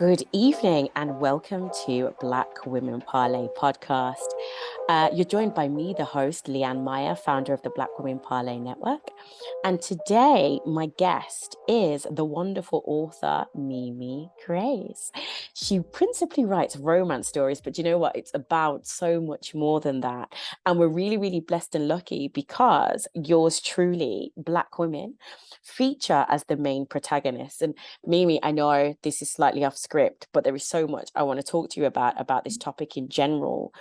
Good evening and welcome to Black Women Parlay podcast. You're joined by me, the host, Leanne Mair, founder of the Black Women Parlay Network. And today, my guest is the wonderful author, Mimi Grace. She principally writes romance stories, but you know what? It's about so much more than that. And we're really, really blessed and lucky because yours truly, Black women, feature as the main protagonists. And Mimi, I know this is slightly off script, but there is so much I want to talk to you about this topic in general.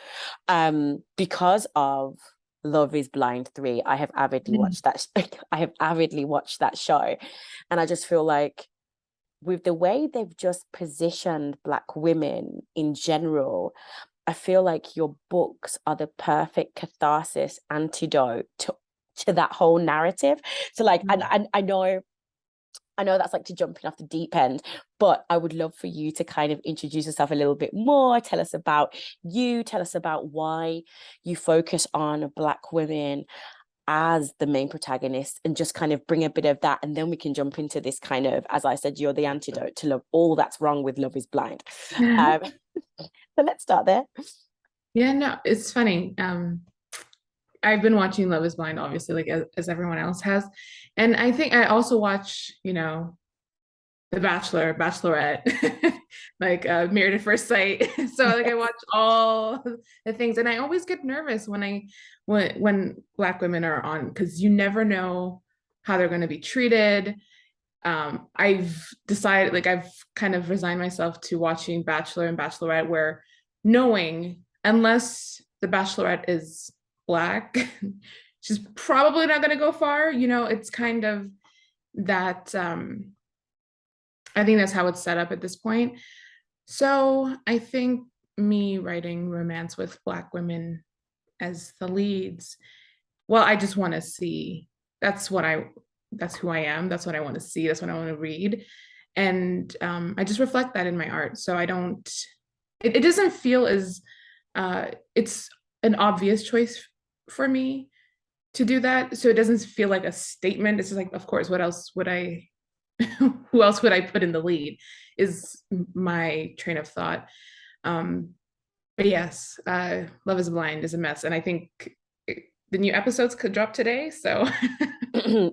Because of Love is Blind 3, I have avidly watched that. I have avidly watched that show. And I just feel like with the way they've just positioned Black women in general, I feel like your books are the perfect catharsis antidote to that whole narrative. So like, and I know that's like to jumping off the deep end, but I would love for you to kind of introduce yourself a little bit more. Tell us about you. Tell us about why you focus on Black women as the main protagonist and just kind of bring a bit of that. And then we can jump into this kind of, as I said, you're the antidote to love, all that's wrong with Love is Blind. So let's start there. Yeah, no, it's funny. I've been watching Love is Blind, obviously, like as everyone else has. And I think I also watch, The Bachelor, Bachelorette, like Married at First Sight. So like I watch all the things, and I always get nervous when Black women are on because you never know how they're going to be treated. I've decided, like I've kind of resigned myself to watching Bachelor and Bachelorette, where knowing unless the Bachelorette is Black, she's probably not going to go far. It's kind of that. I think that's how it's set up at this point. So I think me writing romance with Black women as the leads, well, I just want to see. That's who I am. That's what I want to see. That's what I want to read. And I just reflect that in my art. So I don't, it doesn't feel as, it's an obvious choice for me to do that. So it doesn't feel like a statement. It's just like, of course, what else would I, who else would I put in the lead is my train of thought. But yes, Love is Blind is a mess. And I think the new episodes could drop today. So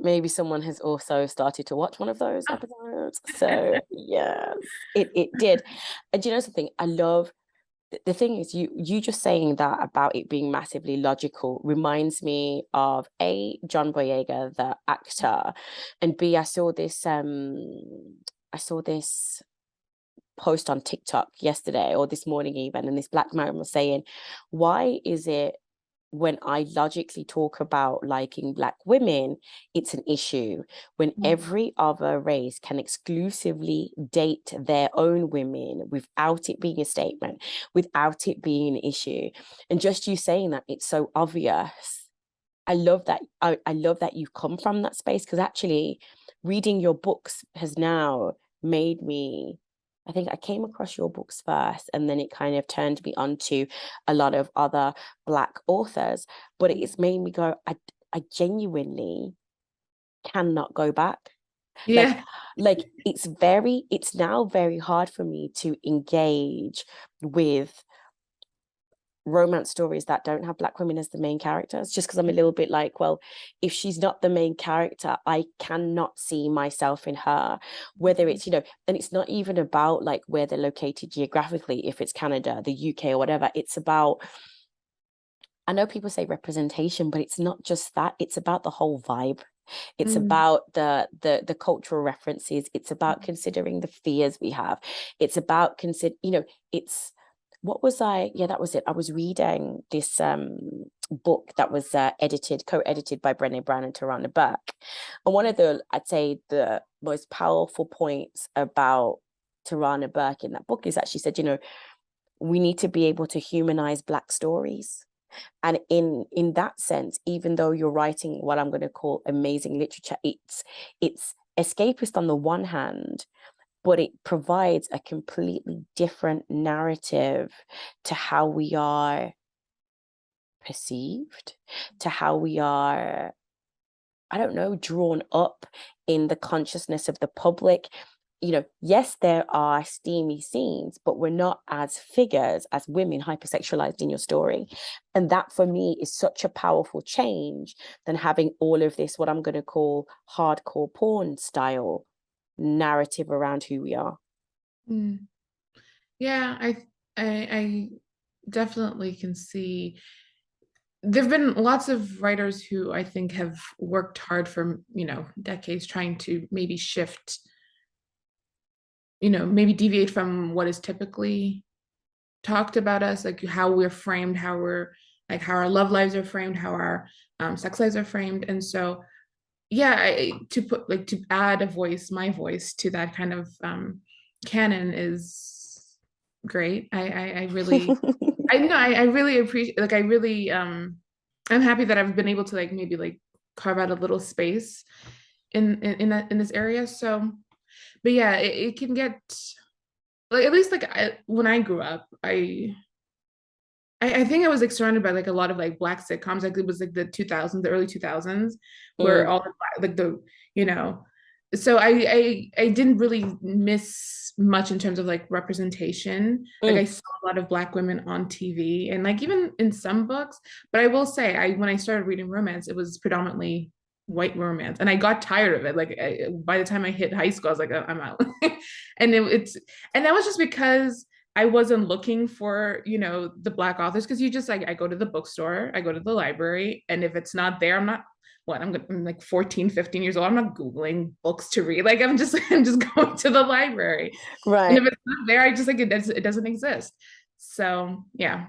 Maybe someone has also started to watch one of those episodes. So yes, it did. And do you know something? I love the thing is you just saying that about it being massively logical reminds me of A, John Boyega, the actor, and B, I saw this post on TikTok yesterday or this morning even, and this Black man was saying, why is it when I logically talk about liking Black women, it's an issue when every other race can exclusively date their own women without it being a statement, without it being an issue. And just you saying that, it's so obvious. I love that. I love that you've come from that space, because actually reading your books has now made me, I think I came across your books first, and then it kind of turned me onto a lot of other Black authors. But it's made me go, I genuinely cannot go back. Like, yeah. it's now very hard for me to engage with romance stories that don't have Black women as the main characters, just because I'm a little bit like, well, if she's not the main character, I cannot see myself in her, whether it's, and it's not even about like where they're located geographically, if it's Canada, the UK, or whatever. It's about, I know people say representation, but it's not just that. It's about the whole vibe. It's about the cultural references. It's about considering the fears we have. It's about it's, what was I? Yeah, that was it. I was reading this book that was co-edited by Brené Brown and Tarana Burke. And one of I'd say the most powerful points about Tarana Burke in that book is that she said, we need to be able to humanize Black stories. And in that sense, even though you're writing what I'm going to call amazing literature, it's escapist on the one hand, but it provides a completely different narrative to how we are perceived, to how we are, I don't know, drawn up in the consciousness of the public. yes, there are steamy scenes, but we're not as figures, as women, hypersexualized in your story. And that for me is such a powerful change than having all of this, what I'm going to call hardcore porn style narrative around who we are. Mm. Yeah, I definitely can see there have been lots of writers who I think have worked hard for, decades trying to maybe shift, maybe deviate from what is typically talked about us, like how we're framed, how our love lives are framed, how our sex lives are framed. And so, yeah, to add my voice to that kind of canon is great. I really, I know, I really appreciate, like, I really, I'm happy that I've been able to like maybe like carve out a little space in this area. So, but yeah, it can get like, at least like when I grew up, I think I was like surrounded by like a lot of like black sitcoms. Like it was like the 2000s, the early 2000s, where Mm, all the like you know, so I didn't really miss much in terms of like representation. Like I mm. saw a lot of black women on TV and like even in some books. But I will say, I when I started reading romance, it was predominantly white romance, and I got tired of it. Like by the time I hit high school, I was like, I'm out. And and that was just because I wasn't looking for, the black authors, because you just like, I go to the bookstore, I go to the library, and if it's not there, I'm not I'm like 14, 15 years old. I'm not Googling books to read. Like I'm just going to the library. And if Right. it's not there, I just like it doesn't exist. So yeah.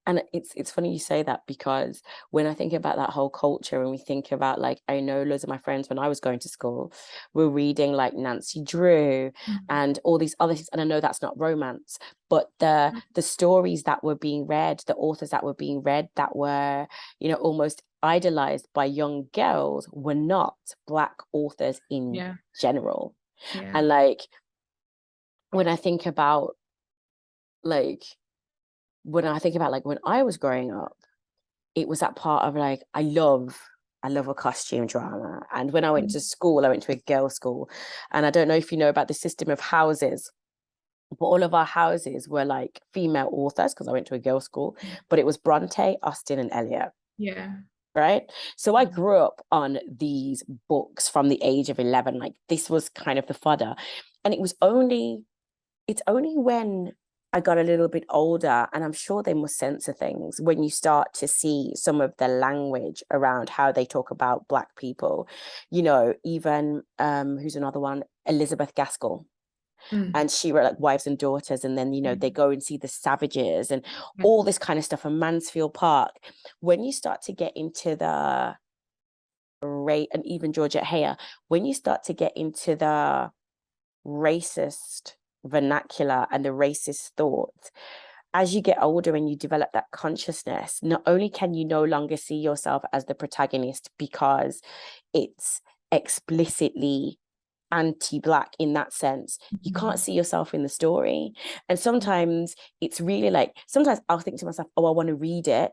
And it's funny you say that, because when I think about that whole culture, and we think about, like, I know loads of my friends when I was going to school were reading like Nancy Drew and all these other things, and I know that's not romance, but the stories that were being read, the authors that were being read, that were, almost idolized by young girls, were not black authors in Yeah. general. Yeah. And like, when I think about like like when I was growing up, it was that part of like, I love a costume drama. And when I went to school, I went to a girls' school. And I don't know if you know about the system of houses, but all of our houses were like female authors, because I went to a girls' school, but it was Bronte, Austen, and Eliot. Yeah. Right. So I grew up on these books from the age of 11. Like, this was kind of the fodder. And it's only when I got a little bit older, and I'm sure they must censor things, when you start to see some of the language around how they talk about Black people, even who's another one, Elizabeth Gaskell. Mm. And she wrote like Wives and Daughters, and then, they Mm. go and see the Savages and all this kind of stuff, and Mansfield Park. When you start to get into the rate, and even Georgia Hare, when you start to get into the racist vernacular and the racist thought, as you get older and you develop that consciousness, not only can you no longer see yourself as the protagonist because it's explicitly anti-black in that sense, you can't Mhm. see yourself in the story. And sometimes it's really like, sometimes I'll think to myself, oh, I want to read it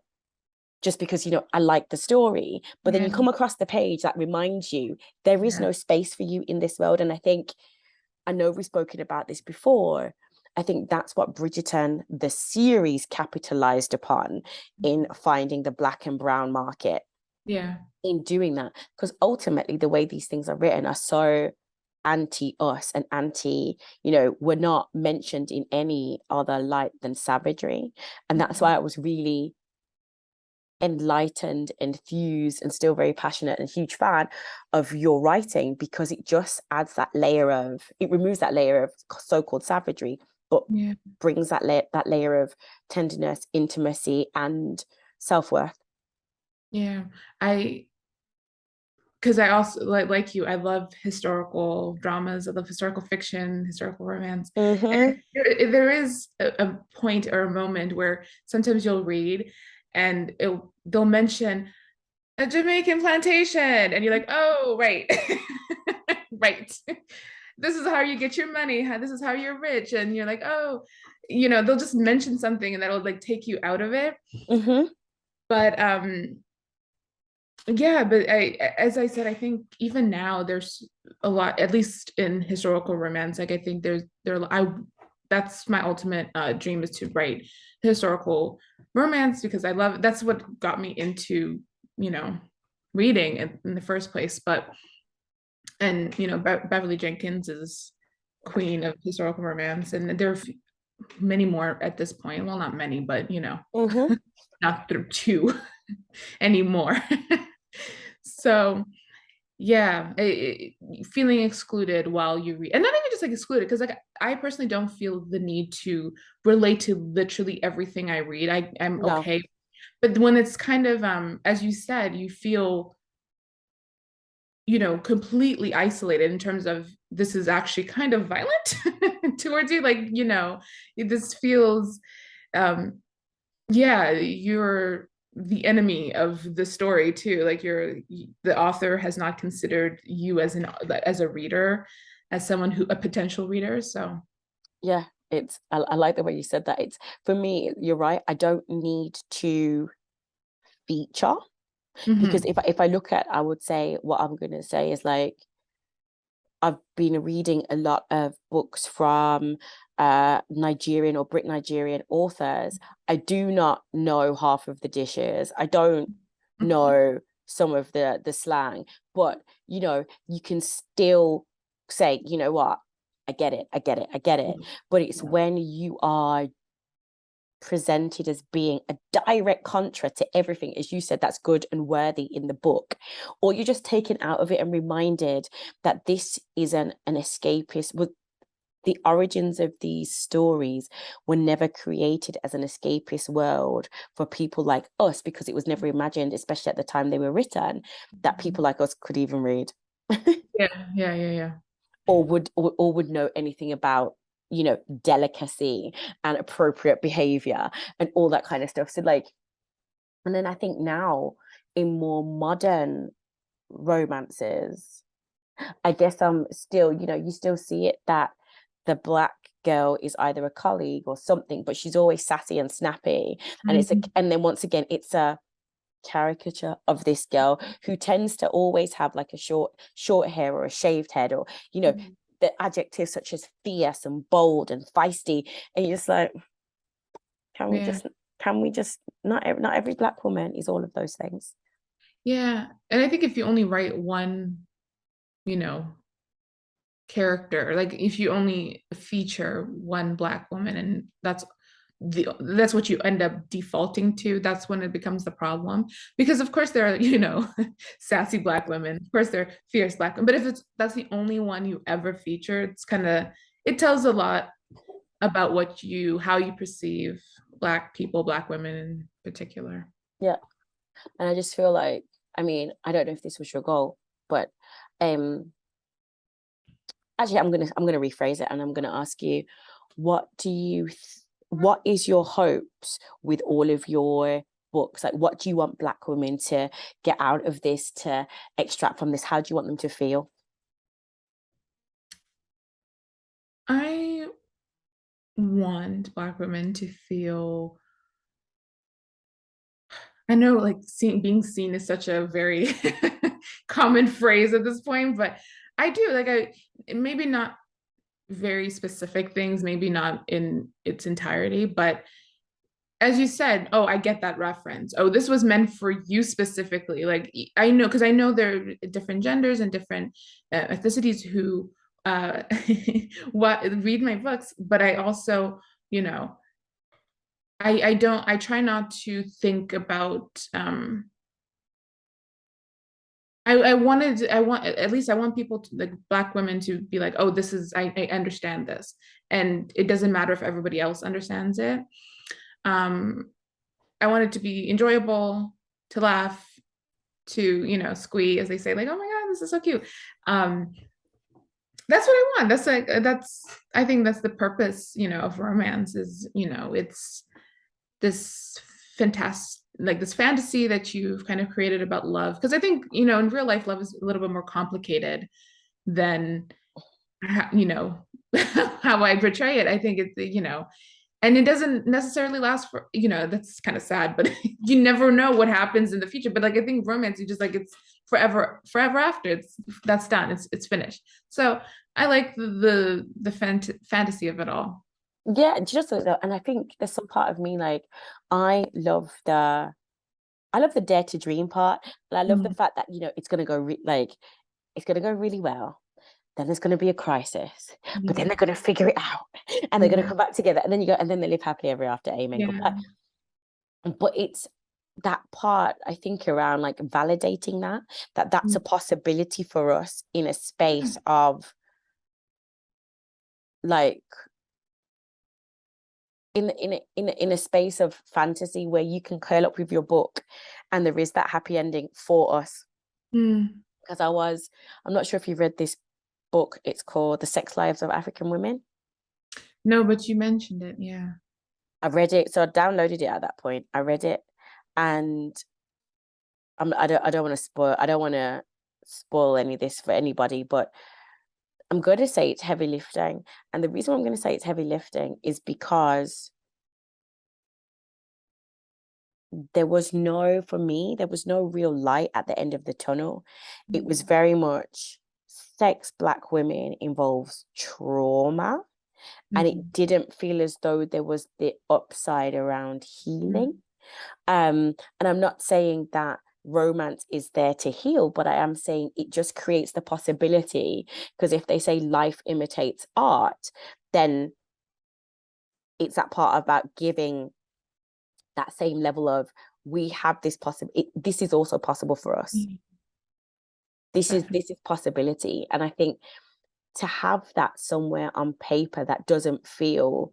just because, I like the story, but then Yeah. you come across the page that reminds you there is Yeah. no space for you in this world. And I know we've spoken about this before. I think that's what Bridgerton, the series, capitalized upon in finding the black and brown market, Yeah. in doing that. Because ultimately, the way these things are written are so anti us and anti, we're not mentioned in any other light than savagery. And that's why I was really enlightened, enthused, and still very passionate and huge fan of your writing, because it just adds it removes that layer of so-called savagery, but Yeah. brings that layer of tenderness, intimacy, and self-worth. Yeah. I because I also like you, I love historical dramas, I love historical fiction, historical romance. Mm-hmm. And there is a point or a moment where sometimes you'll read and they'll mention a Jamaican plantation, and you're like, oh, right. Right. This is how you get your money. This is how you're rich. And you're like, oh, they'll just mention something and that'll like take you out of it. Mm-hmm. But Yeah, but as I said, I think even now there's a lot, at least in historical romance. Like I think that's my ultimate dream is to write historical romance because I love that's what got me into you know reading in the first place. But and Beverly Jenkins is queen of historical romance, and there are many more at this point. Well, not many, but Mm-hmm. not through two anymore. So yeah, feeling excluded while you read, and not even just like excluded, because like I personally don't feel the need to relate to literally everything I read. I'm No, okay, but when it's kind of as you said, you feel completely isolated in terms of this is actually kind of violent towards you, like this feels um yeah, you're the enemy of the story too. Like the author has not considered you as a reader, as someone who a potential reader. So yeah, I like the way you said that. It's for me, you're right. I don't need to feature because mhm, if I look at, I would say what I'm gonna say is like I've been reading a lot of books from Nigerian or Brit Nigerian authors. I do not know half of the dishes. I don't mhm, know some of the slang, but you can still say, you know what, I get it, I get it, I get it. But it's when you are presented as being a direct contra to everything, as you said, that's good and worthy in the book, or you're just taken out of it and reminded that this is an escapist. With the origins of these stories were never created as an escapist world for people like us, because it was never imagined, especially at the time they were written, that people like us could even read. yeah, yeah, yeah, yeah, Or would know anything about delicacy and appropriate behavior and all that kind of stuff. So like, and then I think now in more modern romances, I guess I'm still, you still see it that the black girl is either a colleague or something, but she's always sassy and snappy. mhm, And then once again, it's a caricature of this girl who tends to always have like a short hair or a shaved head, or the adjectives such as fierce and bold and feisty. And you're just like, can we yeah, just not every black woman is all of those things. yeah. And I think if you only write one, you know, character, like if you only feature one black woman and that's what you end up defaulting to, that's when it becomes the problem. Because of course there are sassy black women, of course there are fierce black women, but if that's the only one you ever feature, it tells a lot about how you perceive black people, black women in particular. Yeah. And I just feel like, I mean, I don't know if this was your goal, but um actually I'm gonna rephrase it, and I'm gonna ask you, what is your hopes with all of your books? Like, what do you want black women to get out of this, to extract from this? How do you want them to feel? I want black women to feel, I know like being seen is such a very common phrase at this point, but I do like maybe not very specific things, maybe not in its entirety, but as you said, oh, I get that reference. Oh, this was meant for you specifically. Like I know, because I know there are different genders and different ethnicities who what read my books, but I also, you know, I don't, I try not to think about I want, at least I want people to, like black women to be like, oh, I understand this. And it doesn't matter if everybody else understands it. Um, I want it to be enjoyable, to laugh, to, squee, as they say, like, oh my God, this is so cute. Um, that's what I want. I think that's the purpose, of romance is, it's this fantastic, like this fantasy that you've kind of created about love. Because I think, in real life, love is a little bit more complicated than, you know, how I portray it. I think it's, and it doesn't necessarily last for, that's kind of sad, but you never know what happens in the future. But like, I think romance, you just like, it's forever after that's done. It's finished. So I like fantasy of it all. Yeah, just and I think there's some part of me like I love the I love the dare to dream part, and I love the Mm. fact that it's gonna like it's gonna go really well. Then there's gonna be a crisis, but then Yeah. they're gonna figure it out, and they're gonna Yeah. come back together, and then you go, and then they live happily ever after. Amen. Yeah. Goodbye. But it's that part I think around like validating that's Mm. a possibility for us in a space of like in a space of fantasy where you can curl up with your book and there is that happy ending for us. Mm. Because I'm not sure if you've read this book. It's called The Sex Lives of African Women. No, but you mentioned it. Yeah. I read it, so I downloaded it at that point. I read it, and I don't want to spoil any of this for anybody, but I'm going to say it's heavy lifting. And the reason I'm going to say it's heavy lifting is because for me, there was no real light at the end of the tunnel. It was very much sex, Black women involves trauma. And Mm-hmm. it didn't feel as though there was the upside around Mm-hmm. healing. And I'm not saying that romance is there to heal, but I am saying it just creates the possibility. Because if they say life imitates art, then it's that part about giving that same level of we have this possible. This is also possible for us. Definitely. This is possibility, and I think to have that somewhere on paper that doesn't feel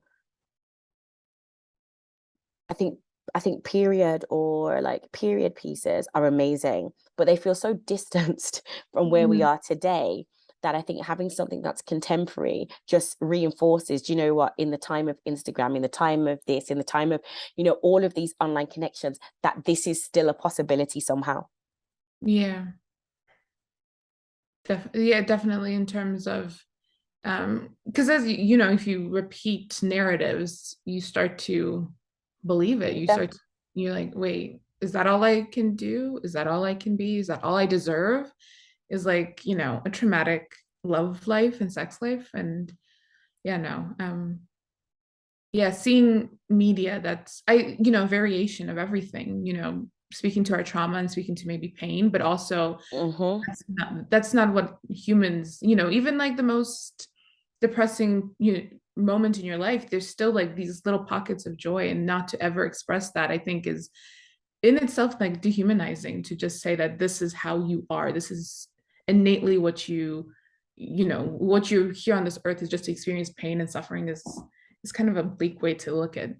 I think I think period or like period pieces are amazing, but they feel so distanced from where we Mm. are today that I think having something that's contemporary just reinforces, do you know what, in the time of Instagram, in the time of this, in the time of, all of these online connections, that this is still a possibility somehow. Yeah. Yeah, definitely in terms of because as if you repeat narratives, you start to believe it. Yeah. You're like, wait, is that all I can do? Is that all I can be? Is that all I deserve? Is like, a traumatic love life and sex life. And yeah, no. Yeah, seeing media that's variation of everything, speaking to our trauma and speaking to maybe pain, but also Mm-hmm. that's not what humans, even like the most depressing moment in your life, there's still like these little pockets of joy, and not to ever express that, I think, is in itself like dehumanizing, to just say that this is how you are, this is innately what you're here on this earth is just to experience pain and suffering, is kind of a bleak way to look at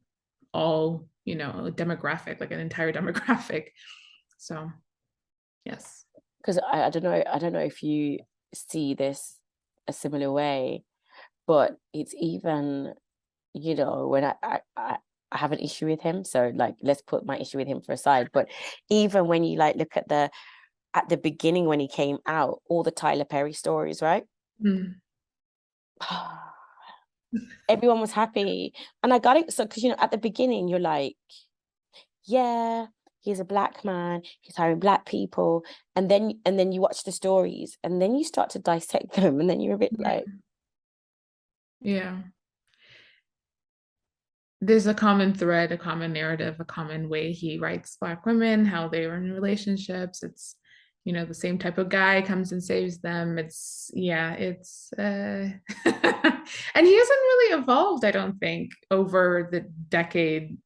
all, a demographic, like an entire demographic. So yes. Because I don't know if you see this a similar way, but it's even, when I have an issue with him. So like let's put my issue with him for aside. But even when you like look at the beginning when he came out, all the Tyler Perry stories, right? Mm. Everyone was happy. And I got it. So because at the beginning you're like, yeah, he's a Black man, he's hiring Black people. And then you watch the stories and then you start to dissect them. And then you're a bit Yeah. like, Yeah. There's a common thread, a common narrative, a common way he writes Black women, how they are in relationships. It's, the same type of guy comes and saves them. It's, yeah, it's, and he hasn't really evolved, I don't think, over the decade,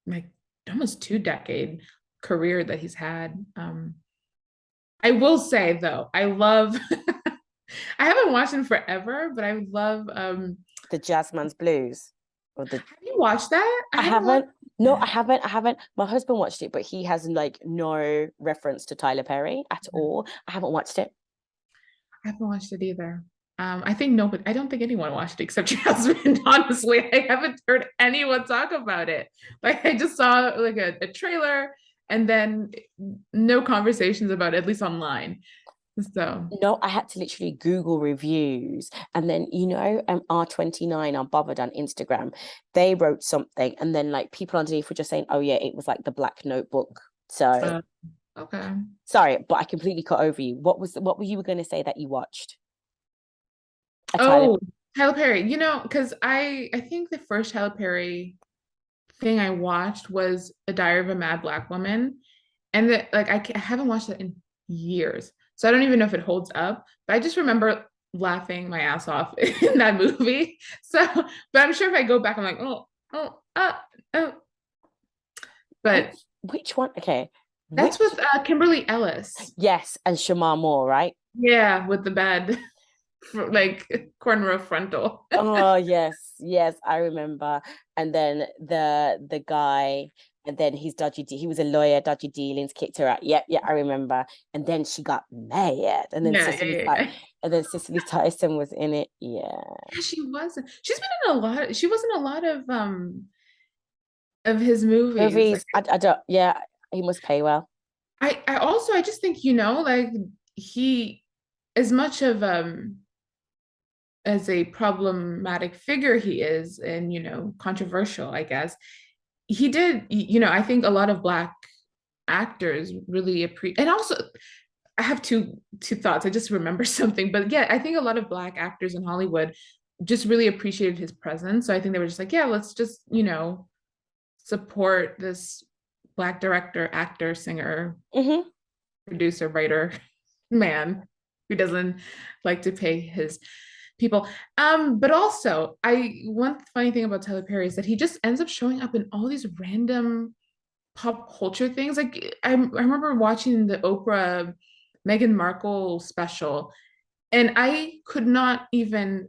like almost 2 decade career that he's had. I will say though, I love, I haven't watched him forever, but I love, the Jazzman's Blues or the have you watched that? I I haven't watched haven't. No, I that. haven't. I haven't. My husband watched it, but he has like no reference to Tyler Perry at all. I haven't watched it. I haven't watched it either. I think nobody, I don't think anyone watched it except your husband, honestly. I haven't heard anyone talk about it. Like I just saw like a trailer and then no conversations about it, at least online. So, No, I had to literally Google reviews. And then, R29 Unbothered on Instagram, they wrote something. And then, like, people underneath were just saying, oh, yeah, it was like the Black Notebook. So, uh, okay. sorry, but I completely cut over you. What were you going to say that you watched? A Tyler. Oh, Tyler Perry. Because I think the first Tyler Perry thing I watched was A Diary of a Mad Black Woman, and that like I haven't watched it in years, so I don't even know if it holds up. But I just remember laughing my ass off in that movie. So, but I'm sure if I go back, I'm like, oh. But Which one? Okay. that's Which with Kimberly Ellis. Yes, and Shamar Moore, right? Yeah, with the bad, like cornrow frontal. Oh yes, yes, I remember. And then the guy, and then his he was a lawyer, dodgy dealings, kicked her out. Yep, yeah, I remember. And then she got mad, and then Yeah, yeah, yeah, yeah. Cicely Tyson was in it. Yeah, Yeah, she wasn't. She's been in a lot. She was in a lot of his movies. Like movies. I don't. Yeah, he must pay well. I just think, like he, as much of as a problematic figure he is, and controversial, I guess, he did, I think a lot of Black actors really appreciate. And also, I have two thoughts. I just remember something, but yeah, I think a lot of Black actors in Hollywood just really appreciated his presence. So I think they were just like, yeah, let's just, support this Black director, actor, singer, Hmm. producer, writer, man who doesn't like to pay his people. But also, I one funny thing about Tyler Perry is that he just ends up showing up in all these random pop culture things. Like I remember watching the Oprah Meghan Markle special, and I could not even.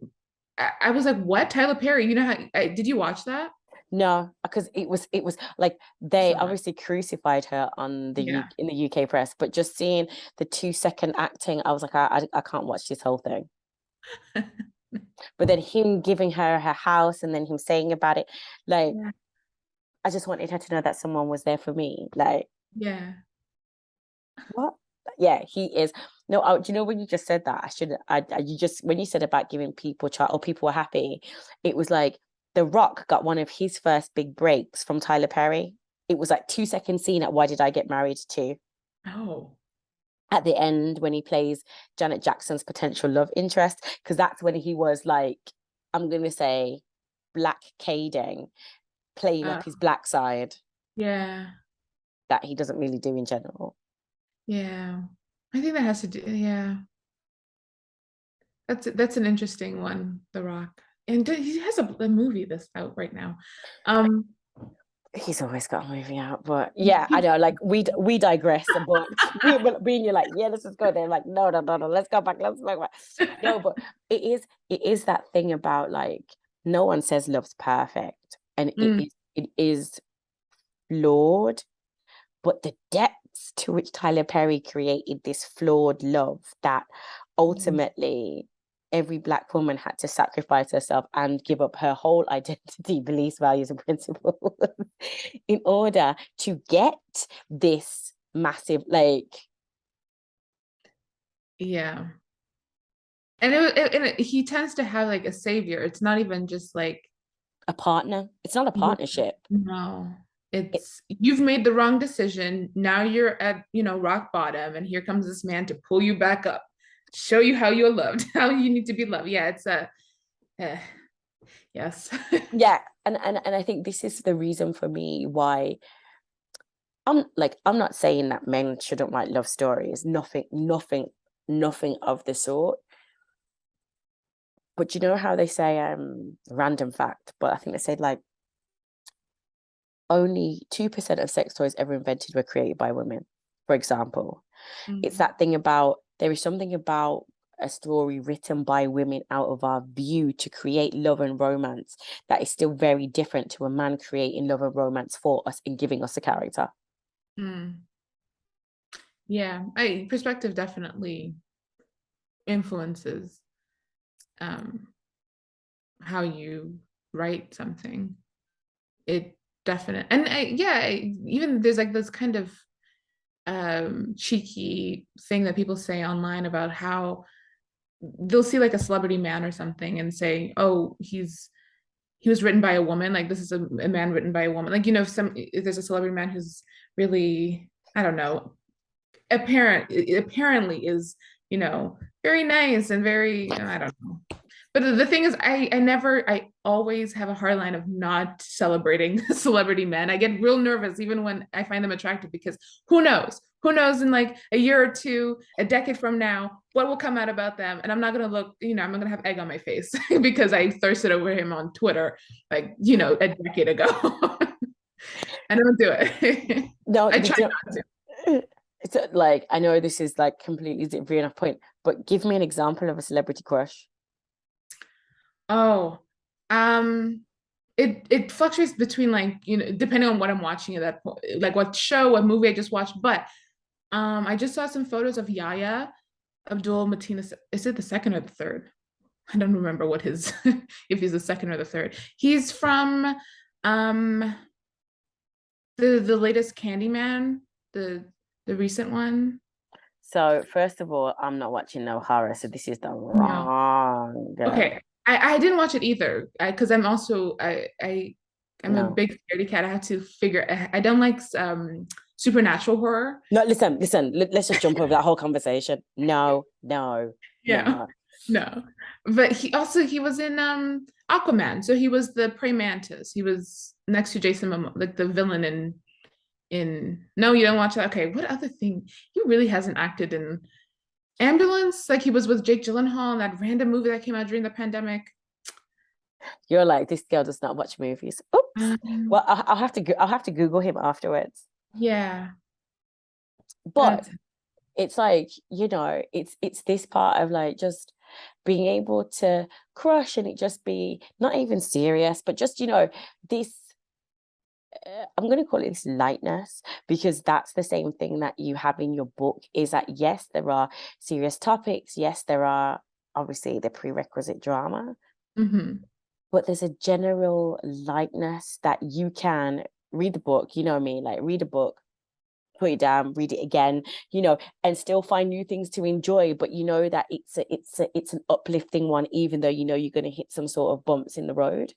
I was like, "What? Tyler Perry? You know how? Did you watch that?" No, because it was like they So much. obviously crucified her on Yeah. in the UK press, but just seeing the 2 second acting, I was like, I can't watch this whole thing. But then him giving her her house and then him saying about it, like Yeah. I just wanted her to know that someone was there for me. Like Yeah. what? Yeah, he is. No, do you know when you just said that? I should. You just when you said about giving people child or people were happy, it was like The Rock got one of his first big breaks from Tyler Perry. It was like 2 second scene at Why Did I Get Married To? Oh. At the end when he plays Janet Jackson's potential love interest, because that's when he was like, I'm gonna say, black cading, playing Uh, up his black side yeah. that he doesn't really do in general. Yeah. I think that has to do. Yeah. That's an interesting one, The Rock. And he has a movie that's out right now. Um, He's always got a movie out, but yeah, I know. Like we digress, but being you're like, yeah, let's just go there. Like, no, no, no, no, let's go back. Let's go back. No, but it is that thing about like no one says love's perfect, and mm, it is flawed, but the depths to which Tyler Perry created this flawed love that ultimately every black woman had to sacrifice herself and give up her whole identity, beliefs, values, and principles in order to get this massive, like yeah. And he tends to have like a savior. It's not even just like, a partner. It's not a yeah, partnership. no, It, it's you've made the wrong decision. Now you're at, rock bottom, and here comes this man to pull you back up, show you how you're loved, how you need to be loved. Yeah, it's uh, yes. yeah, and I think this is the reason for me why I'm not saying that men shouldn't write love stories. Nothing of the sort. But you know how they say random fact, but I think they said like only 2% of sex toys ever invented were created by women, for example. It's Mm, that thing about there is something about a story written by women out of our view to create love and romance that is still very different to a man creating love and romance for us and giving us a character. mm. Yeah, I perspective definitely influences um how you write something. It definitely, and yeah, even there's like this kind of cheeky thing that people say online about how they'll see like a celebrity man or something and say, oh, he was written by a woman. Like this is a man written by a woman. Like, you know, if there's a celebrity man who's really, I don't know, apparently is, you know, very nice and very, I don't know. But the thing is, I always have a hard line of not celebrating celebrity men. I get real nervous even when I find them attractive because who knows? Who knows in like a year or two, a decade from now, what will come out about them? And I'm not gonna look, you know, I'm not gonna have egg on my face because I thirsted over him on Twitter, like, you know, a decade ago. I don't do it. No, I try not to. it's like, I know this is like completely veering off point, but give me an example of a celebrity crush. Oh, um, it fluctuates between like, you know, depending on what I'm watching at that point, like what show, what movie I just watched. But I just saw some photos of Yaya Abdul Mateen. Is it the second or the third? I don't remember what his if he's the second or the third. He's from um the latest Candyman, the recent one. So first of all, I'm not watching no horror, so this is the No. wrong Okay. I didn't watch it either because I'm also I'm a no. big scaredy cat. I had to figure I don't like supernatural horror. No, listen, let's just jump over that whole conversation. No, no, Yeah. no. No. But he was in Aquaman. So he was the praying mantis. He was next to Jason Momoa, like the villain in no, you don't watch that. Okay, what other thing? He really hasn't acted in Ambulance. Like he was with Jake Gyllenhaal in that random movie that came out during the pandemic. You're like, this girl does not watch movies. Oops. Um, Well, I'll have to Google him afterwards. yeah. But it's like, you know, it's this part of like just being able to crush and it just be not even serious, but just, you know, this I'm going to call it this lightness because that's the same thing that you have in your book is that yes, there are serious topics. Yes, there are obviously the prerequisite drama, Mhm. but there's a general lightness that you can read the book, you know me, like read a book, put it down, read it again, you know, and still find new things to enjoy. But you know that it's an uplifting one, even though you know you're going to hit some sort of bumps in the road.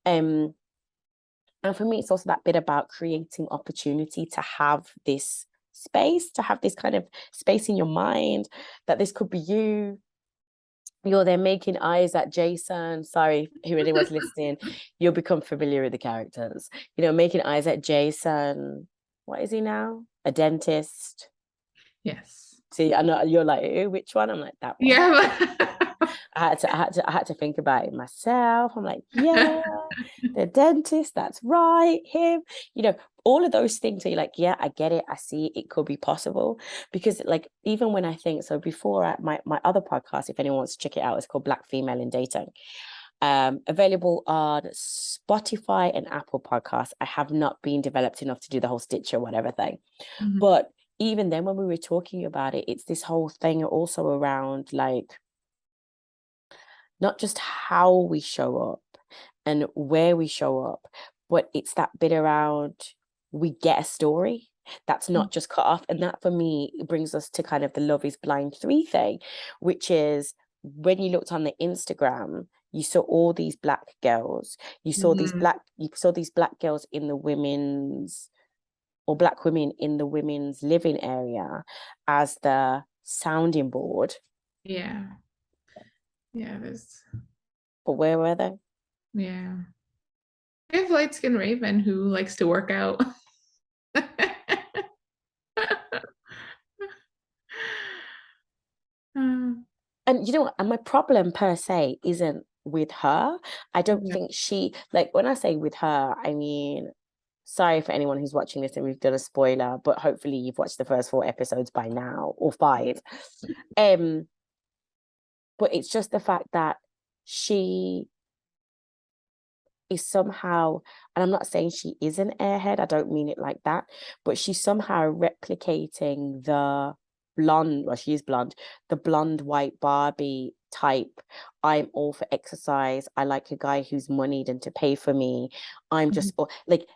Um, and for me, it's also that bit about creating opportunity to have this space, to have this kind of space in your mind that this could be you. You're there making eyes at Jason. Sorry, who anyone's listening, you'll become familiar with the characters. You know, making eyes at Jason. What is he now? A dentist. Yes. See, I know you're like, "Ew, which one?" I'm like, that one. Yeah. I had to think about it myself. I'm like, yeah, the dentist, that's right, him. You know, all of those things are you're like, yeah, I get it, I see it, it could be possible. Because like even when I think so before my other podcast, if anyone wants to check it out, it's called Black Female in Dating. Available on Spotify and Apple Podcasts. I have not been developed enough to do the whole Stitcher whatever thing. Mhm. But even then when we were talking about it, it's this whole thing also around like not just how we show up and where we show up, but it's that bit around we get a story that's not just cut off. And that for me brings us to kind of the Love is Blind 3 thing, which is when you looked on the Instagram, you saw all these black girls, Mhm. you saw these black girls in the women's or black women in the women's living area as the sounding board. Yeah. Yeah, there's But where were they? yeah. I have light skin Raven who likes to work out. Uh, And you know what? And my problem per se isn't with her. I don't yeah. think she, like, when I say with her, I mean, sorry for anyone who's watching this and we've done a spoiler, but hopefully you've watched the first 4 episodes by now or 5. Um, but it's just the fact that she is somehow, and I'm not saying she is an airhead, I don't mean it like that, but she's somehow replicating the blonde, well, she is blonde, the blonde white Barbie type. I'm all for exercise. I like a guy who's moneyed and to pay for me. I'm Mhm. just like,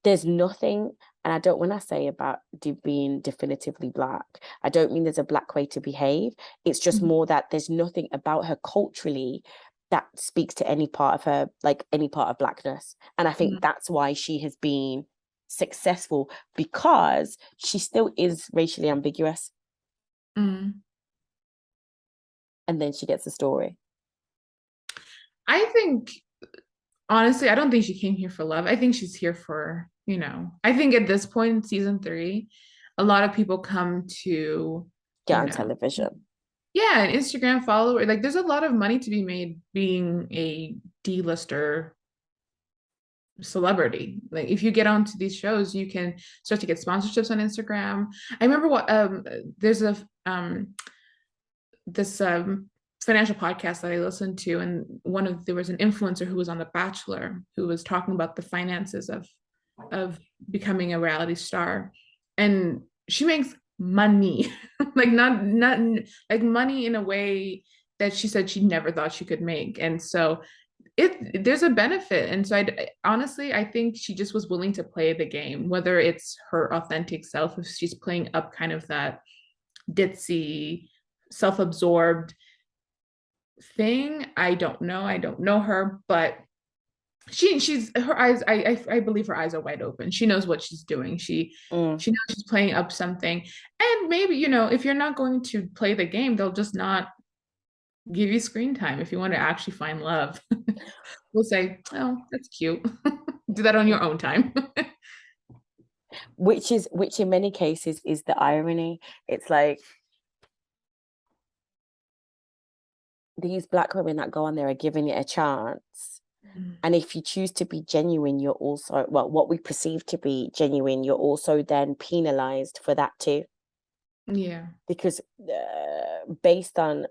there's nothing And I don't, when I say about being definitively black, I don't mean there's a black way to behave. It's just Mhm. more that there's nothing about her culturally that speaks to any part of her, like any part of blackness. And I think that's why she has been successful, because she still is racially ambiguous. Mm. And then she gets a story. I think, honestly, I don't think she came here for love. I think she's here for, I think at this point in season 3, a lot of people come to, Get you on know, television. yeah, an Instagram follower. Like, there's a lot of money to be made being a D-lister celebrity. Like, if you get onto these shows, you can start to get sponsorships on Instagram. I remember there's a this financial podcast that I listened to, and there was an influencer who was on The Bachelor who was talking about the finances of becoming a reality star, and she makes money, like not like money in a way that she said she never thought she could make, and so there's a benefit, and so honestly I think she just was willing to play the game, whether it's her authentic self, if she's playing up kind of that ditzy, self-absorbed thing. I don't know her, but she's her eyes. I believe her eyes are wide open. She knows what she's doing. Mm. She knows she's playing up something. And maybe, if you're not going to play the game, they'll just not give you screen time. If you want to actually find love, we'll say, oh, that's cute. Do that on your own time. Which in many cases is the irony. It's like these black women that go on there are giving it a chance. And if you choose to be genuine, you're also, well, what we perceive to be genuine, you're also then penalized for that too. Yeah. Because based on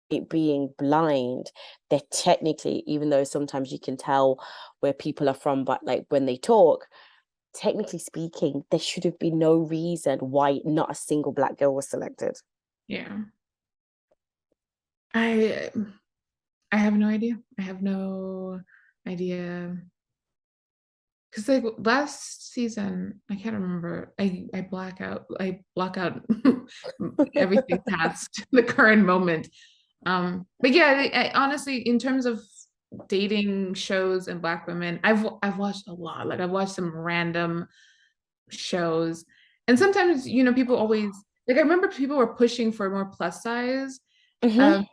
it being blind, they're technically, even though sometimes you can tell where people are from, but like when they talk, technically speaking, there should have been no reason why not a single black girl was selected. Yeah. I I have no idea. I have no idea. Because like last season, I can't remember. I block out everything past the current moment. But yeah, honestly, in terms of dating shows and black women, I've watched a lot. Like, I've watched some random shows, and sometimes, people always, like, I remember people were pushing for more plus size. Mm-hmm. Um,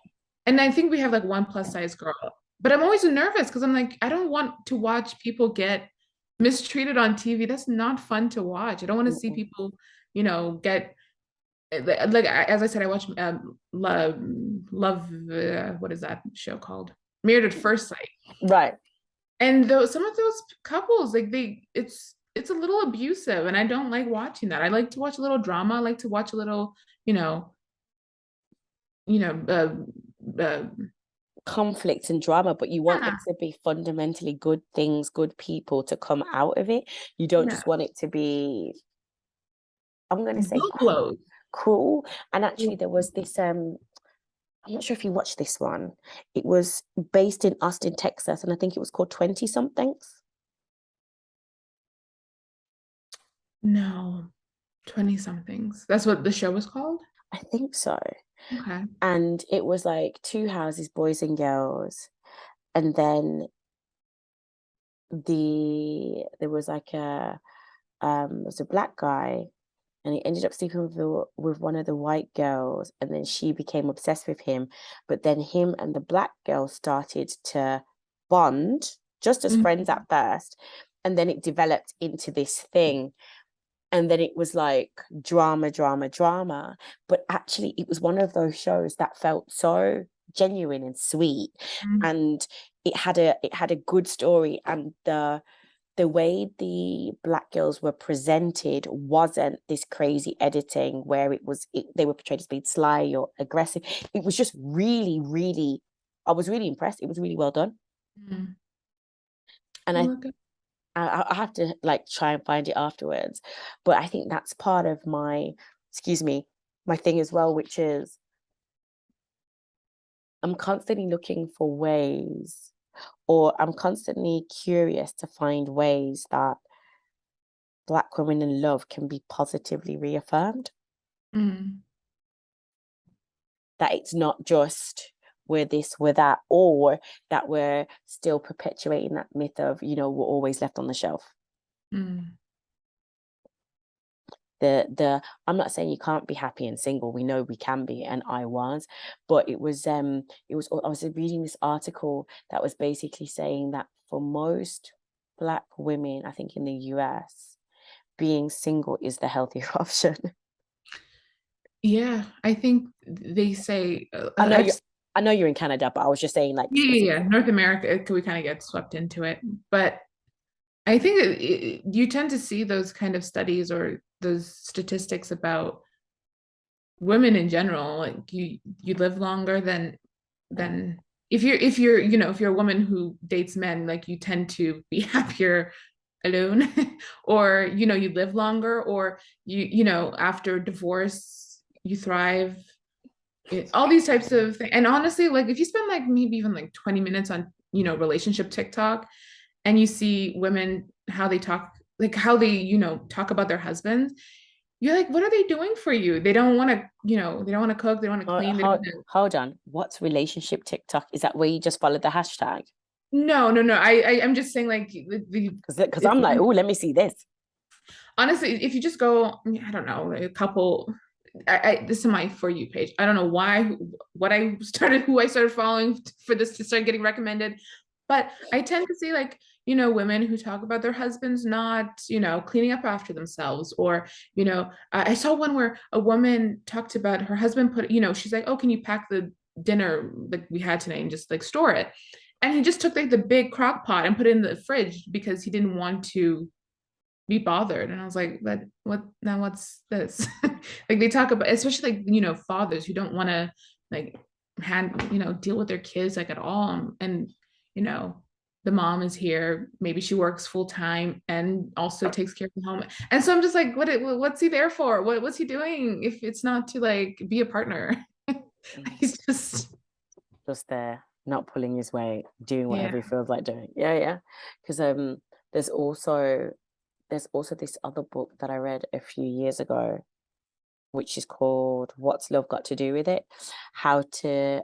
and I think we have like one plus size girl, but I'm always nervous because I'm like, I don't want to watch people get mistreated on TV. That's not fun to watch. I don't want to see people, get like, as I said, I watch Love, what is that show called? Married at First Sight. Right. And some of those couples, like, it's a little abusive, and I don't like watching that. I like to watch a little drama. I like to watch a little, you know, you know, Conflict and drama, but you want yeah, there to be fundamentally good things, good people to come out of it. You don't yeah, just want it to be, I'm going to say, low blows. cruel. And actually, there was this, I'm not sure if you watched this one. It was based in Austin, Texas, and I think it was called 20 somethings. No, 20 somethings. That's what the show was called? I think so. Okay. And it was like two houses, boys and girls. And then there was like there was a black guy, and he ended up sleeping with one of the white girls, and then she became obsessed with him. But then him and the black girl started to bond just as friends Mhm. at first, and then it developed into this thing. And then it was like drama, drama, drama. But actually, it was one of those shows that felt so genuine and sweet, and it had a good story, and the way the black girls were presented wasn't this crazy editing where they were portrayed as being sly or aggressive. It was just really, really, I was really impressed. It was really well done. Mhm. And I'll look at- I have to like try and find it afterwards. But I think that's part of excuse me, my thing as well, which is I'm constantly looking for ways. or I'm constantly curious to find ways that Black women in love can be positively reaffirmed. Mm, That it's not just we're this, we're that, or that we're still perpetuating that myth of, we're always left on the shelf. mm, The I'm not saying you can't be happy and single. We know we can be, and I was, but I was reading this article that was basically saying that for most Black women, I think in the US, being single is the healthier option. yeah, I think they say I know I've you I know you're in Canada, but I was just saying like yeah, yeah, yeah. specifically. North America, we kind of get swept into it. But I think you tend to see those kind of studies or those statistics about women in general. Like you live longer than if you're a woman who dates men, like you tend to be happier alone, or you live longer, or after divorce you thrive. All these types of things. And honestly, like if you spend like maybe even like 20 minutes on relationship TikTok, and you see women how they talk, like how they talk about their husbands, you're like, what are they doing for you? They don't want to, they don't want to cook, they don't want to clean, they don't want to... Hold on. What's relationship TikTok? Is that where you just follow the hashtag? No, no, no. I'm just saying, like, Because I'm like, oh, let me see this. honestly, if you just go, I don't know, a couple. This is my For You page. I don't know who I started following for this to start getting recommended, but I tend to see, like, women who talk about their husbands not, cleaning up after themselves, or, I saw one where a woman talked about her husband she's like, oh, can you pack the dinner like we had tonight and just like store it? And he just took like the big crock pot and put it in the fridge because he didn't want to be bothered. And I was like, but what's this? Like they talk about, especially like, fathers who don't want to like deal with their kids like at all. And, you know, the mom is here, maybe she works full time and also takes care of the home. And so I'm just like, what's he there for? What's he doing if it's not to like be a partner? He's just there, not pulling his weight, doing yeah. whatever he feels like doing. Yeah, yeah. Because there's also this other book that I read a few years ago, which is called What's Love Got to Do with It? How to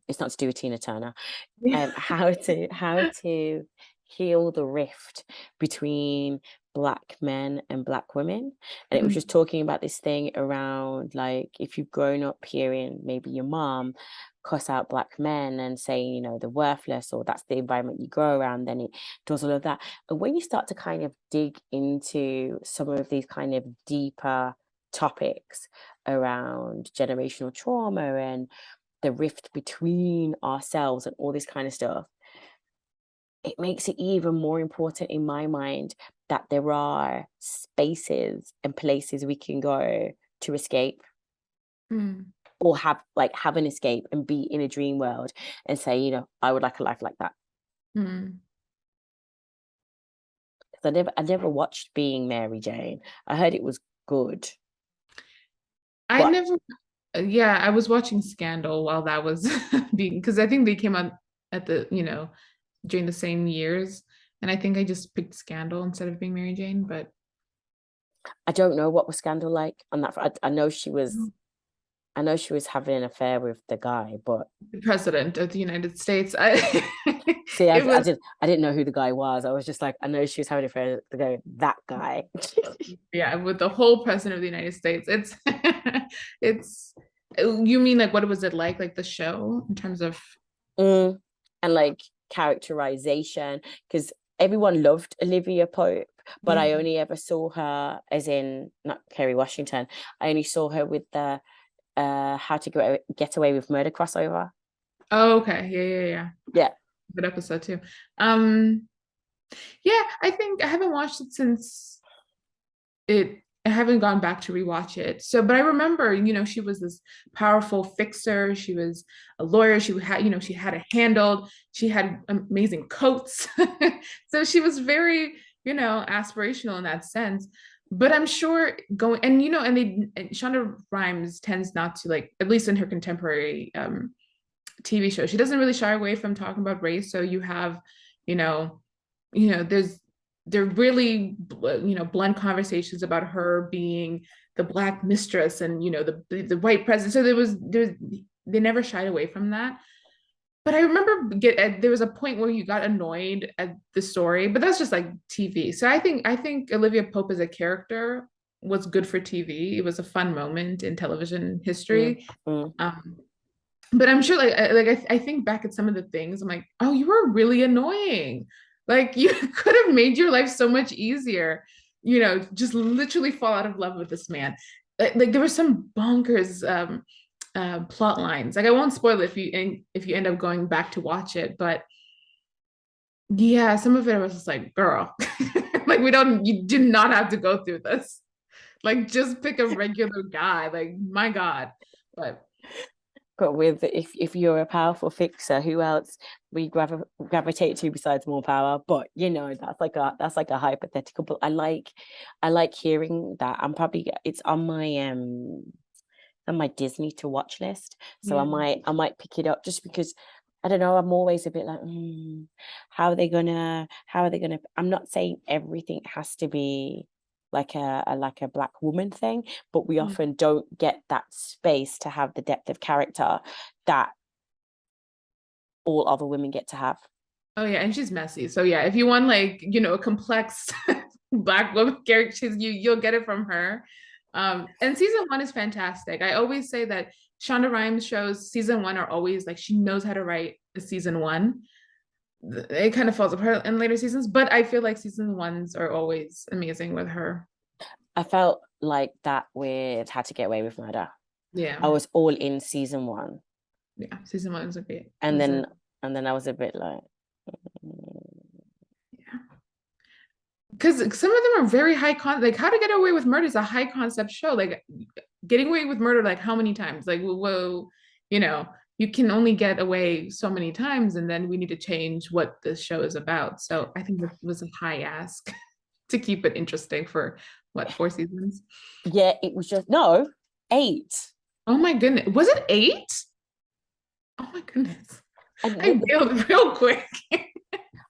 it's not to do with Tina Turner. Yeah. How to heal the rift between Black men and Black women. And it was Mm, just talking about this thing around like if you've grown up hearing maybe your mom cuss out Black men and say, they're worthless, or that's the environment you grow around, then it does all of that. And when you start to kind of dig into some of these kind of deeper topics around generational trauma and the rift between ourselves and all this kind of stuff, it makes it even more important in my mind that there are spaces and places we can go to escape, mm, or have an escape and be in a dream world and say, I would like a life like that. mm. Because I never watched Being Mary Jane. I heard it was good, I but never Yeah, I was watching Scandal while that was being, because I think they came out at the, during the same years. And I think I just picked Scandal instead of Being Mary Jane, but I don't know what was Scandal like on that. I know she was having an affair with the guy, but the president of the United States, see, I, it I was, didn't know who the guy was. I was just like, I know she was having an affair with the guy, that guy. yeah, with the whole president of the United States. It's, you mean like what was it like the show in terms of, Mm. And like characterization, because everyone loved Olivia Pope, but yeah. I only ever saw her as in not Kerry Washington. I only saw her with the How to Get Away with Murder crossover. Oh, okay. Yeah, yeah, yeah. Yeah, Good episode too. Um, yeah, I think I haven't watched it since I haven't gone back to rewatch it. So, but I remember, she was this powerful fixer. She was a lawyer. She had, she had it handled. She had amazing coats. So she was very, aspirational in that sense. But I'm sure going and and Shonda Rhimes tends not to, like, at least in her contemporary TV show. She doesn't really shy away from talking about race. So you have, you know, they're really blunt conversations about her being the Black mistress and the white president. So they never shied away from that. But I remember there was a point where you got annoyed at the story, but that's just like TV. So I think Olivia Pope as a character was good for TV. It was a fun moment in television history. Mm. Um, but I'm sure I think back at some of the things, I'm like, oh, you were really annoying. Like you could have made your life so much easier, just literally fall out of love with this man. Like there were some bonkers plot lines. Like I won't spoil it if you end up going back to watch it, but yeah, some of it was just like, girl, like you do not have to go through this. Like just pick a regular guy. Like my God. But But with if you're a powerful fixer, who else we gravitate to besides more power? But that's like a hypothetical. But I like hearing that. It's on my Disney to watch list. So yeah. I might pick it up just because I don't know. I'm always a bit like, how are they gonna? I'm not saying everything has to be like a Black woman thing, but we often don't get that space to have the depth of character that all other women get to have. Oh yeah, and she's messy. So yeah, if you want like, a complex Black woman character, you'll get it from her. And season one is fantastic. I always say that Shonda Rhimes shows season one are always like she knows how to write a season one. It kind of falls apart in later seasons, but I feel like season ones are always amazing with her. I felt like that with How to Get Away with Murder. I Yeah. was all in season one, Yeah. Season one is a great. and then I was a bit like, Yeah. Because some of them are very like How to Get Away with Murder is a high concept show. Like getting away with murder, like how many times? Like, whoa, you can only get away so many times, and then we need to change what this show is about. So I think this was a high ask to keep it interesting for what, 4 seasons? yeah, it was just no 8. Oh my goodness. Was it 8? Oh my goodness. And I bailed real quick.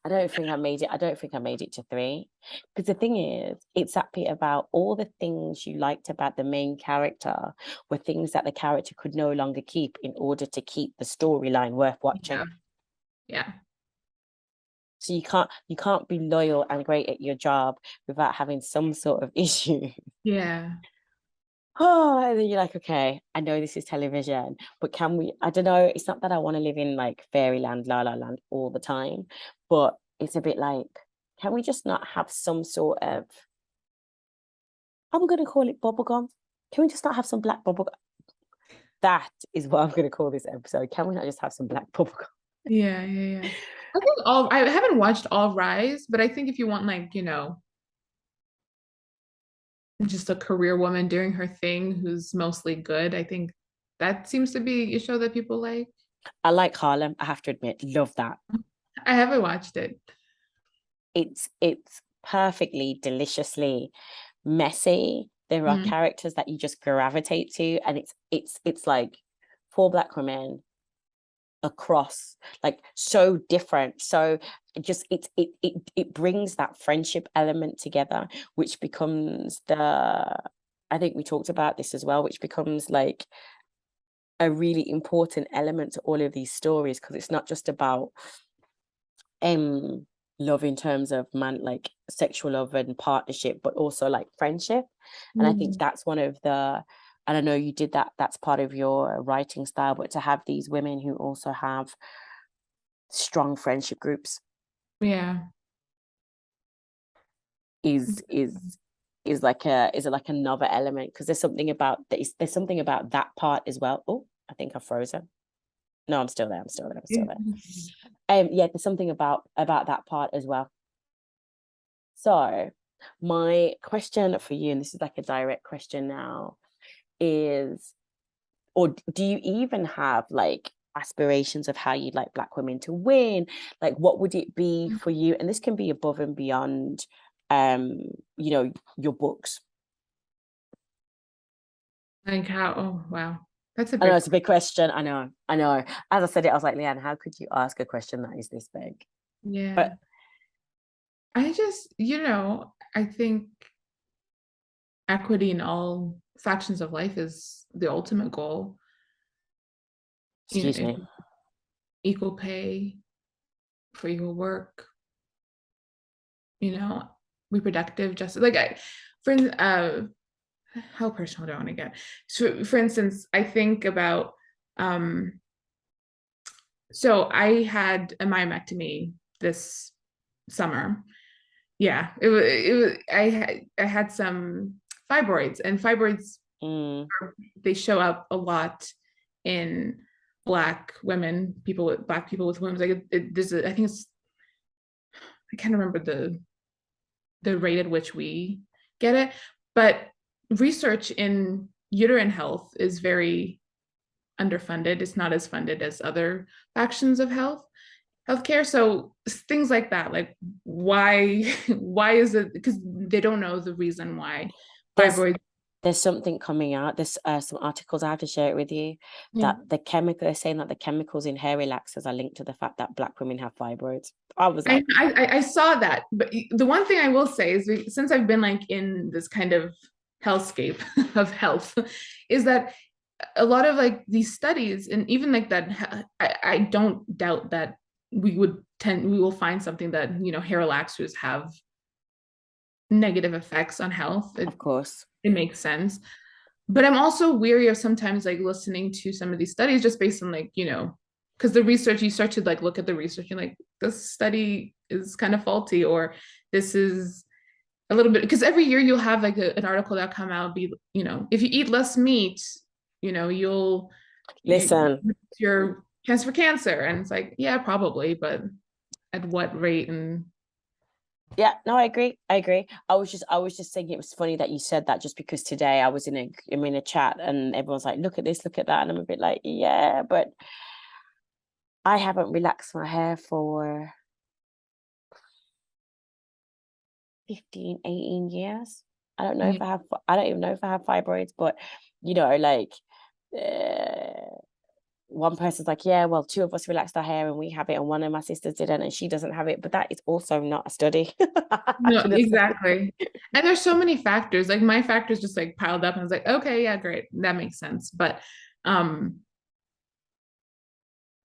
I don't think I made it. I don't think I made it to 3. Because the thing is, it's that bit about all the things you liked about the main character were things that the character could no longer keep in order to keep the storyline worth watching. Yeah. Yeah. So you can't be loyal and great at your job without having some sort of issue. Yeah. Oh, and then you're like, okay, I know this is television, but can we? I don't know. It's not that I want to live in like fairyland, la la land all the time, but it's a bit like, can we just not have some sort of? I'm gonna call it bubblegum. Can we just not have some black bubblegum? That is what I'm gonna call this episode. Can we not just have some black bubblegum? Yeah. Yeah. Yeah. I haven't watched All Rise, but I think if you want like, just a career woman doing her thing who's mostly good, I think that seems to be a show that people like. I like Harlem. I have to admit, love that. I haven't watched it. It's perfectly, deliciously messy. There are characters that you just gravitate to, and it's like 4 Black women across, like so different. So it brings that friendship element together, which becomes I think we talked about this as well, which becomes like a really important element to all of these stories, because it's not just about love in terms of like sexual love and partnership, but also like friendship. And I think that's one of the, and I know you did that, that's part of your writing style, but to have these women who also have strong friendship groups Yeah. is like another element, because there's something about that part as well. Oh, I think I've frozen. No, I'm still there. Yeah, there's something about that part as well. So my question for you, and this is like a direct question now, is, or do you even have like aspirations of how you'd like Black women to win? Like, what would it be for you? And this can be above and beyond your books. Like how, oh wow. That's a I know big it's a question. big question. I know. I know. As I said it, I was like, Leanne, how could you ask a question that is this big? Yeah. But I just, I think equity in all factions of life is the ultimate goal. excuse If me. equal pay for equal work, you know, reproductive justice. Like for how personal do I want to get? So for instance, I think about um so I had a myomectomy this summer. Yeah, I had some fibroids, and fibroids, Mm, they show up a lot in Black women, Black people with wombs. Like I think I can't remember the rate at which we get it, but research in uterine health is very underfunded. It's not as funded as other factions of healthcare. So things like that, like why is it? Because they don't know the reason why there's fibroids. there's something coming out. There's some articles I have to share it with you Yeah. that they're saying that the chemicals in hair relaxers are linked to the fact that Black women have fibroids. I was I, like, I saw that, but the one thing I will say is since I've been like in this kind of hellscape of health, is that a lot of like these studies and even like that, I don't doubt that we will find something that hair relaxers have negative effects on health. of course. It makes sense, but I'm also weary of sometimes like listening to some of these studies just based on like because the research, you start to like look at the research and like this study is kind of faulty, or this is a little bit, because every year you'll have like an article that come out, be if you eat less meat, Listen, your chance for cancer, and it's like, yeah, probably, but at what rate? And yeah, no, I agree. I agree. I was just thinking it was funny that you said that just because today I'm in a chat and everyone's like, look at this, look at that. And I'm a bit like, yeah, but I haven't relaxed my hair for 15, 18 years. yeah, I don't even know if I have fibroids, but like uh, one person's like, yeah, well, two of us relaxed our hair and we have it, and one of my sisters didn't, and she doesn't have it. But that is also not a study. I no, should have said. exactly. And there's so many factors. Like my factors just like piled up, and I was like, okay, yeah, great, that makes sense. But um,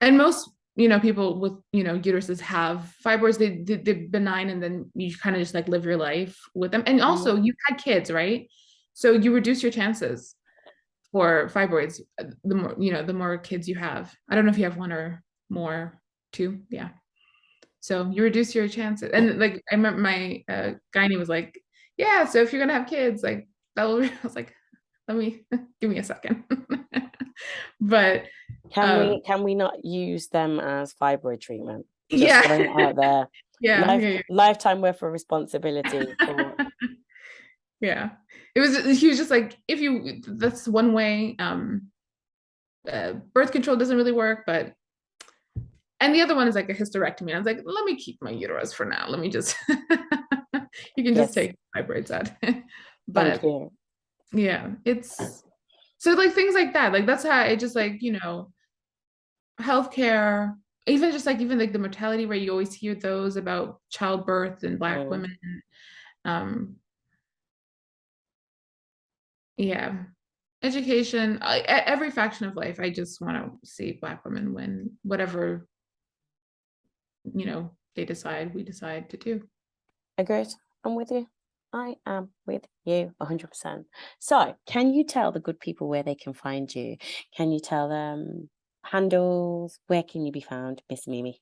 and most people with uteruses have fibroids. They're benign, and then you kind of just like live your life with them. And also, Mm, you had kids, right? So you reduce your chances for fibroids the more kids you have. I don't know if you have one or more, two. Yeah. So you reduce your chances. And like I remember my gynae was like, yeah, so if you're gonna have kids, like that will I was like, let me give me a second. But can we not use them as fibroid treatment? Just yeah, throwing it out there. yeah, yeah, Lifetime worth of responsibility for. yeah. He was just like, if you that's one way. Birth control doesn't really work, but and the other one is like a hysterectomy. I was like, let me keep my uterus for now. Let me just you can just Yes, take fibroids out. thank But you. yeah, it's so like things like that. Like that's how I just like, healthcare, even like the mortality rate, you always hear those about childbirth and Black Mm, women. Um, yeah. Education, every faction of life, I just want to see Black women win whatever, we decide to do. agreed. I'm with you. I am with you 100%. So, can you tell the good people where they can find you? Can you tell them handles? Where can you be found, Miss Mimi?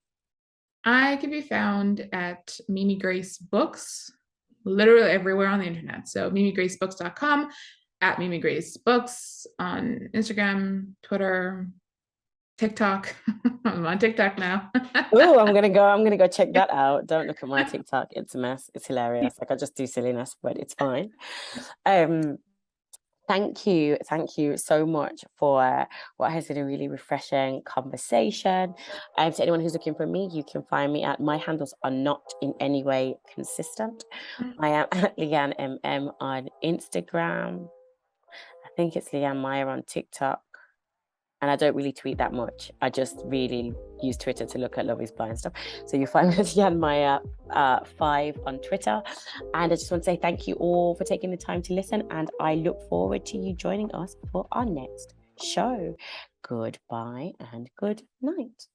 I can be found at Mimi Grace Books, literally everywhere on the internet. So mimigracebooks.com, at Mimi Grace Books on Instagram, Twitter, TikTok. I'm on TikTok now. Oh, I'm gonna go check that out. Don't look at my TikTok. It's a mess. It's hilarious. Like I just do silliness, but it's fine. Um, thank you so much for what has been a really refreshing conversation. To anyone who's looking for me, you can find me at my handles are not in any way consistent. I am at Leanne MM on Instagram. I think it's Leanne Meir on TikTok. and I don't really tweet that much. I just really use Twitter to look at Love is Blind stuff. So you find me as Leanne Mair 5 on Twitter. And I just want to say thank you all for taking the time to listen. And I look forward to you joining us for our next show. Goodbye and good night.